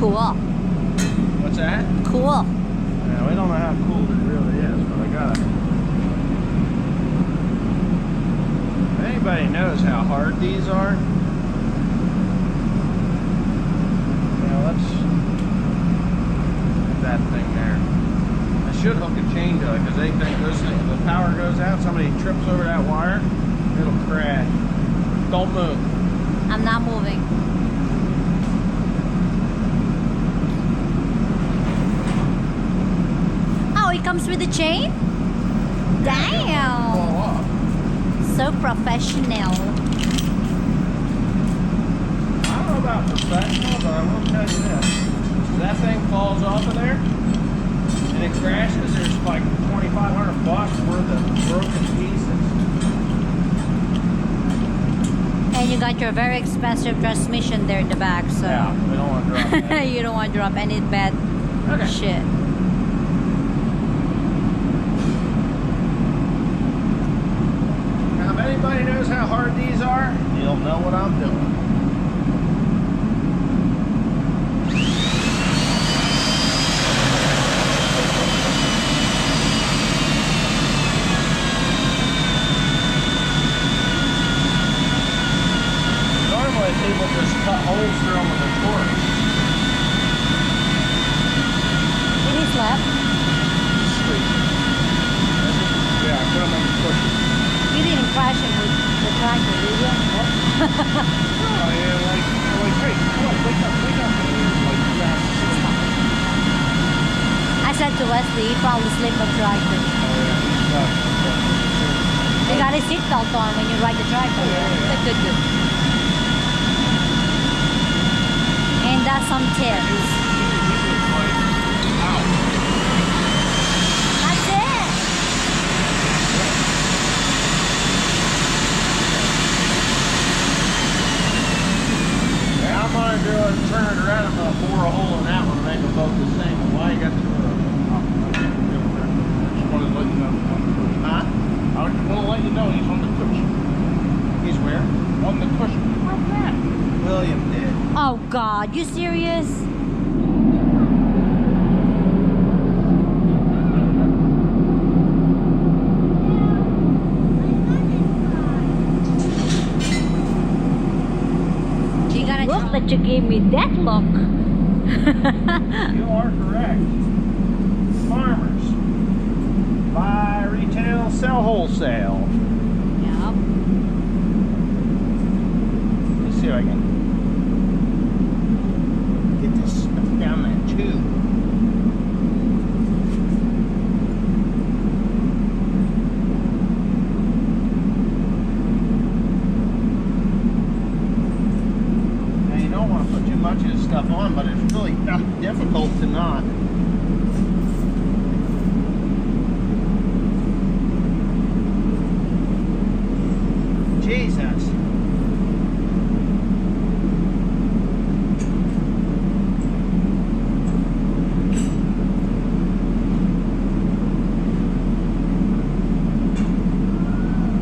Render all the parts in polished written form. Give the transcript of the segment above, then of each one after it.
Cool. What's that? Cool. Yeah, we don't know how cool it really is, but I gotta. If anybody knows how hard these are, let's put that thing there. I should hook a chain to it because they think this thing, if the power goes out, somebody trips over that wire, it'll crash. Don't move. I'm not moving. Oh, it comes with a chain? Damn. Fall off. So professional. I don't know about professional, but I will tell you this. If that thing falls off of there and it crashes, there's like $2,500 worth of broken pieces. And you got your very expensive transmission there in the back, so Yeah, we don't want to drop that. you don't want to drop any bad Okay. shit. Now, if anybody knows how hard these are, you'll know what I'm doing. Normally, people just cut holes through them with a torch. It is left. Sweet. Yeah, put them in the push. You didn't crash it with the tractor, did you? Oh, yeah, like, hey, come on, wake up. And like, I said to Wesley, he probably sleep on tractor. You got a seatbelt on when you ride the tractor. Yeah. Good. And that's some tips. That's it. Yeah, I'm gonna do it, turn it around, I'm gonna bore a hole in that one and make them both the same. Why you got the door open? Just wanted to let you know. Huh? I want to let you know he's on the cushion. He's where? On the cushion. Who broke that? William did. Oh God, you serious? You gotta look that you gave me that look. You are correct. Farmers buy retail, sell wholesale. Yep. Let's see if I can get this stuff down that tube. Now you don't want to put too much of this stuff on, but it's really difficult to not. Jesus.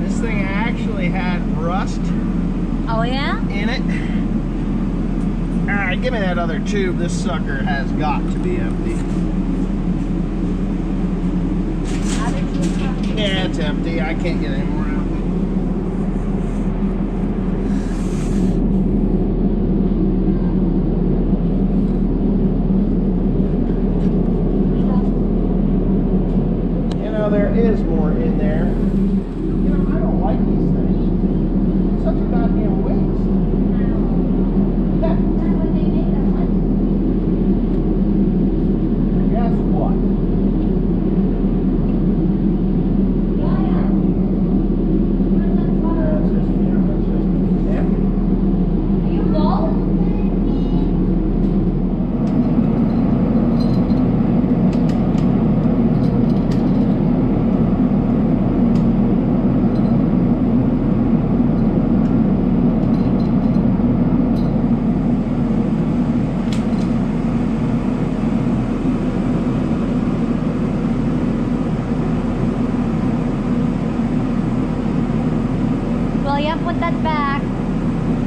This thing actually had rust Oh yeah? in it. Alright, give me that other tube. This sucker has got to be empty. Yeah, it's empty. I can't get any more out of it. You know, there is more in there. You know, I don't like these things. It's such a goddamn waste. Guess what? William, put that back.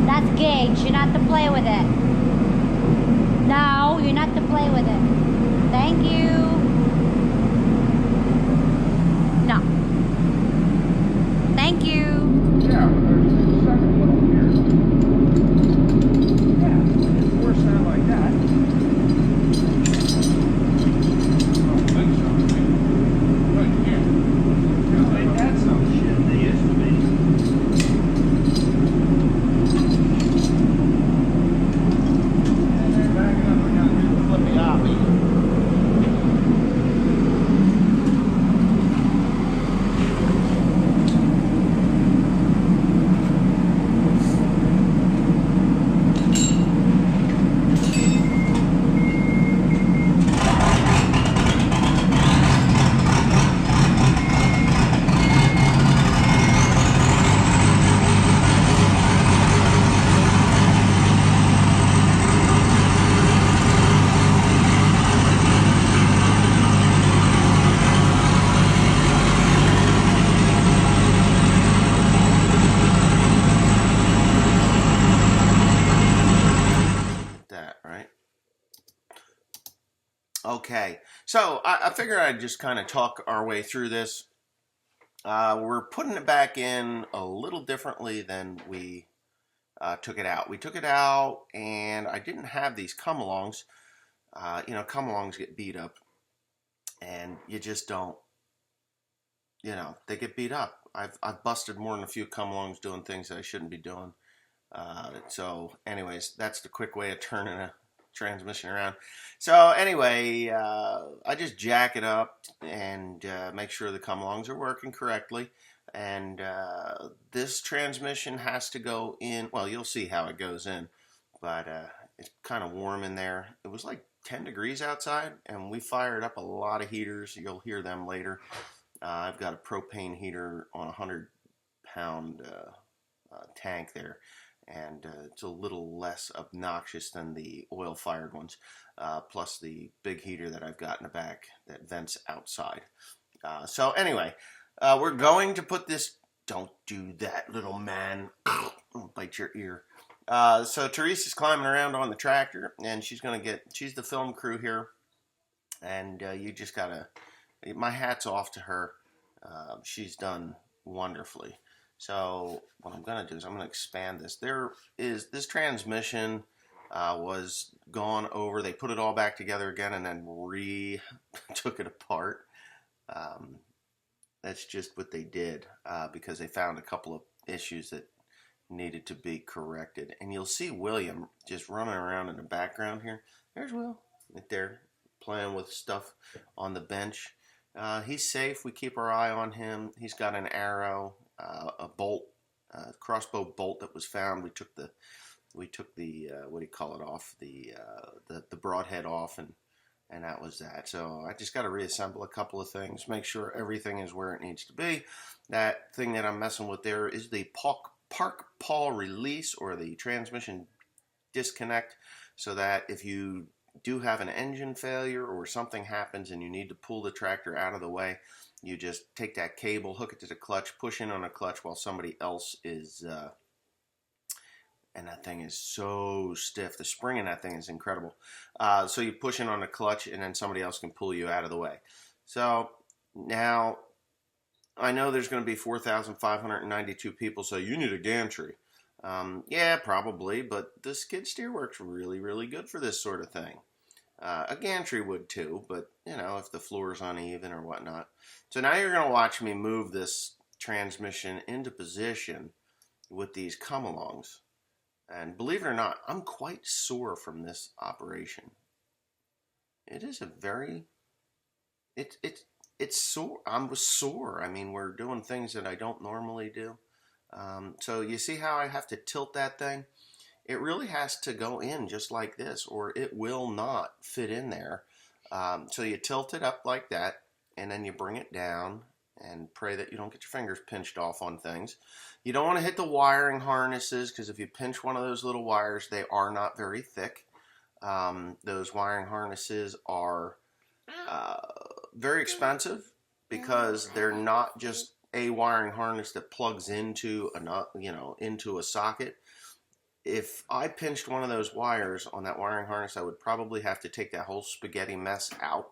That's gauge. You're not to play with it. No, you're not to play with it. Thank you. No. Thank you. Yeah, but there's a second one over here. Yeah, you force that like that. I don't think so. No, you can't. Ain't that some shit? They used to be. And they're backing up. I gotta do the flippy oppie. That, right? Okay, so I figured I'd just kind of talk our way through this. We're putting it back in a little differently than we took it out. We took it out, and I didn't have these come-alongs. Come-alongs get beat up, and you just don't. They get beat up. I've busted more than a few come-alongs doing things that I shouldn't be doing. So, anyways, that's the quick way of turning a transmission around. So, anyway, I just jack it up and make sure the come-alongs are working correctly. And this transmission has to go in. Well, you'll see how it goes in, but it's kind of warm in there. It was like 10 degrees outside, and we fired up a lot of heaters. You'll hear them later. I've got a propane heater on a 100-pound tank there, and it's a little less obnoxious than the oil-fired ones, plus the big heater that I've got in the back that vents outside. So anyway, we're going to put this... Don't do that, little man. I'll bite your ear. So Teresa's climbing around on the tractor, and she's the film crew here, and you just gotta... My hat's off to her. She's done wonderfully. So what I'm going to do is I'm going to expand this. This transmission was gone over. They put it all back together again and then took it apart. That's just what they did because they found a couple of issues that needed to be corrected. And you'll see William just running around in the background here. There's Will right there playing with stuff on the bench. He's safe. We keep our eye on him. He's got an arrow, a bolt, crossbow bolt that was found. We took the what do you call it off, the broadhead off, and that was that. So I just got to reassemble a couple of things, make sure everything is where it needs to be. That thing that I'm messing with there is the park pawl release, or the transmission disconnect, so that if you do have an engine failure or something happens and you need to pull the tractor out of the way, you just take that cable, hook it to the clutch, push in on a clutch while somebody else is and that thing is so stiff. The spring in that thing is incredible. So you push in on the clutch and then somebody else can pull you out of the way. So now I know there's going to be 4,592 people, so you need a gantry. Yeah, probably, but the skid steer works really, really good for this sort of thing. A gantry would too, but if the floor is uneven or whatnot. So now you're going to watch me move this transmission into position with these come-alongs. And believe it or not, I'm quite sore from this operation. It is a very... It's sore. I'm sore. I mean, we're doing things that I don't normally do. So you see how I have to tilt that thing? It really has to go in just like this, or it will not fit in there. So you tilt it up like that, and then you bring it down and pray that you don't get your fingers pinched off on things. You don't want to hit the wiring harnesses, because if you pinch one of those little wires, they are not very thick. Those wiring harnesses are very expensive, because they're not just a wiring harness that plugs into into a socket. if I pinched one of those wires on that wiring harness, I would probably have to take that whole spaghetti mess out.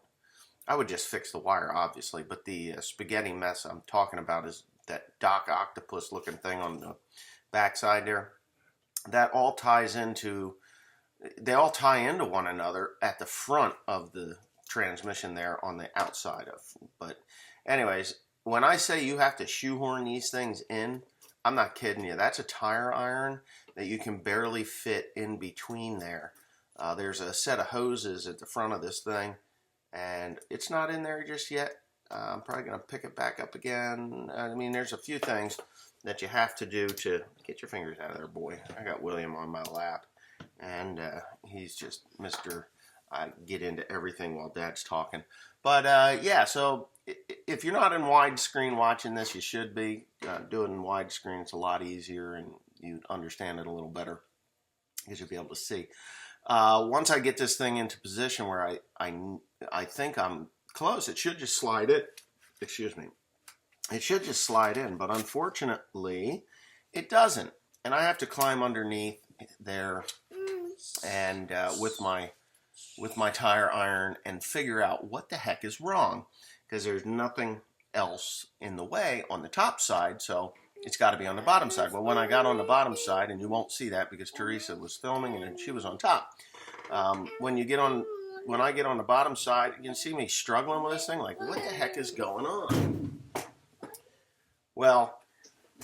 I would just fix the wire, obviously, but the spaghetti mess I'm talking about is that Doc Octopus looking thing on the backside there. That all ties into, they all tie into one another at the front of the transmission there on the outside of. But anyways, when I say you have to shoehorn these things in, I'm not kidding you. That's a tire iron that you can barely fit in between there. There's a set of hoses at the front of this thing, and it's not in there just yet. I'm probably going to pick it back up again. I mean, there's a few things that you have to do to get your fingers out of there, boy. I got William on my lap, and he's just Mr. I get into everything while Dad's talking. But yeah, so if you're not in widescreen watching this, you should be. Do it in widescreen. It's a lot easier, and you understand it a little better because you'll be able to see. Once I get this thing into position where I think I'm close, it should just slide in. Excuse me. It should just slide in, but unfortunately, it doesn't. And I have to climb underneath there and with my tire iron and figure out what the heck is wrong, because there's nothing else in the way on the top side, so it's got to be on the bottom side. Well, when I got on the bottom side, and you won't see that because Teresa was filming and she was on top. When I get on the bottom side, you can see me struggling with this thing, like, what the heck is going on? Well,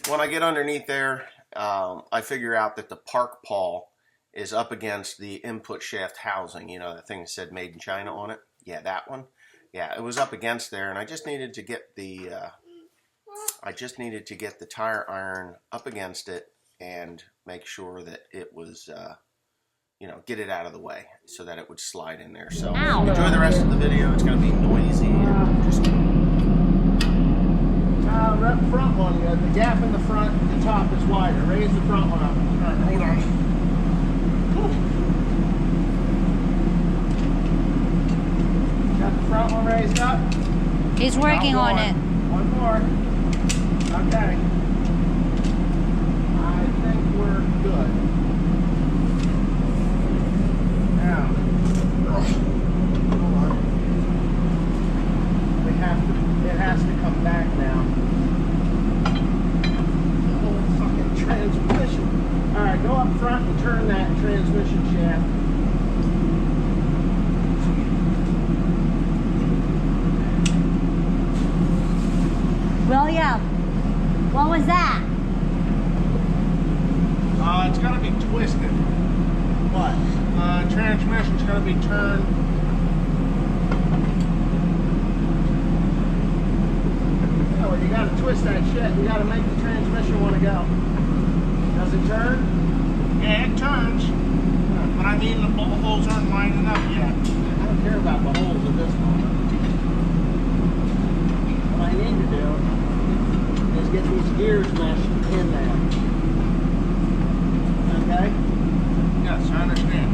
when I get underneath there, I figure out that the park pawl is up against the input shaft housing. You know, that thing that said made in China on it? Yeah, that one. Yeah, it was up against there, and I just needed to get the tire iron up against it and make sure that it was, you know, get it out of the way so that it would slide in there. So Ow. Enjoy the rest of the video. It's going to be noisy. That front one, the gap in the front, the top is wider. Raise the front one up. All right, hold on. Got the front one raised up? He's working on it. One more. Okay. I think we're good. Now, hold on. It has to come back now. The whole fucking transmission. All right, go up front and turn that transmission shaft. William, what was that? It's got to be twisted. What? Transmission's got to be turned. Yeah, well, you got to twist that shit. You got to make the transmission want to go. Does it turn? Yeah, it turns. But I mean, the holes aren't lining up yet. I don't care about the holes at this moment. What I need to do is get these gears meshed in there. Okay? Yes, I understand.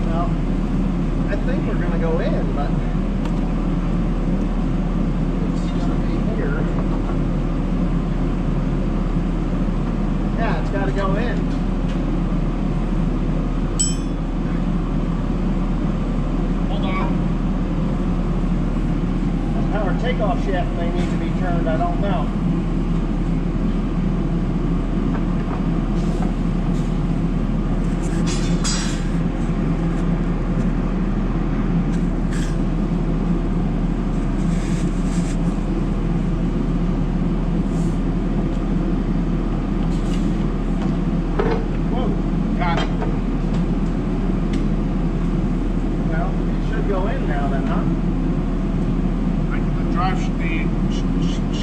Well, I think we're going to go in, but it's going to be here. Yeah, it's got to go in. Hold on. The power takeoff shaft may need to be turned, I don't know.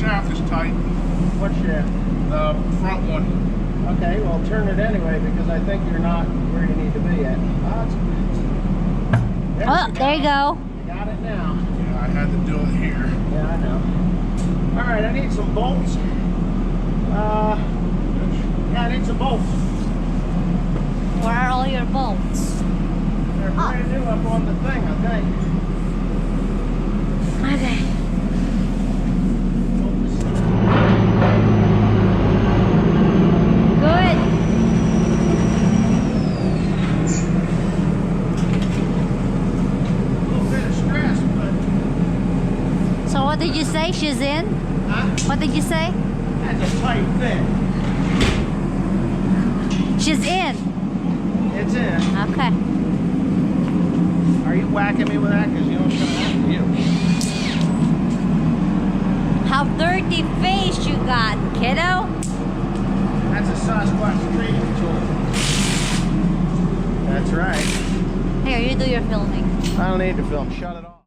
Shaft is tight. What shaft? The front one. Okay, well turn it anyway because I think you're not where you need to be at. There you go. You got it now. Yeah, I had to do it here. Yeah, I know. Alright, I need some bolts. Yeah, I need some bolts. Where are all your bolts? They're brand new up on the thing, I think. Okay. Good. say? She's in? Huh? What did you say? That's a tight fit. She's in. It's in. Okay. Are you whacking me with that? Because you know what's going to happen to you. How dirty face you got, kiddo. That's a Sasquatch treatment tool. That's right. Here, you do your filming. I don't need to film. Shut it off.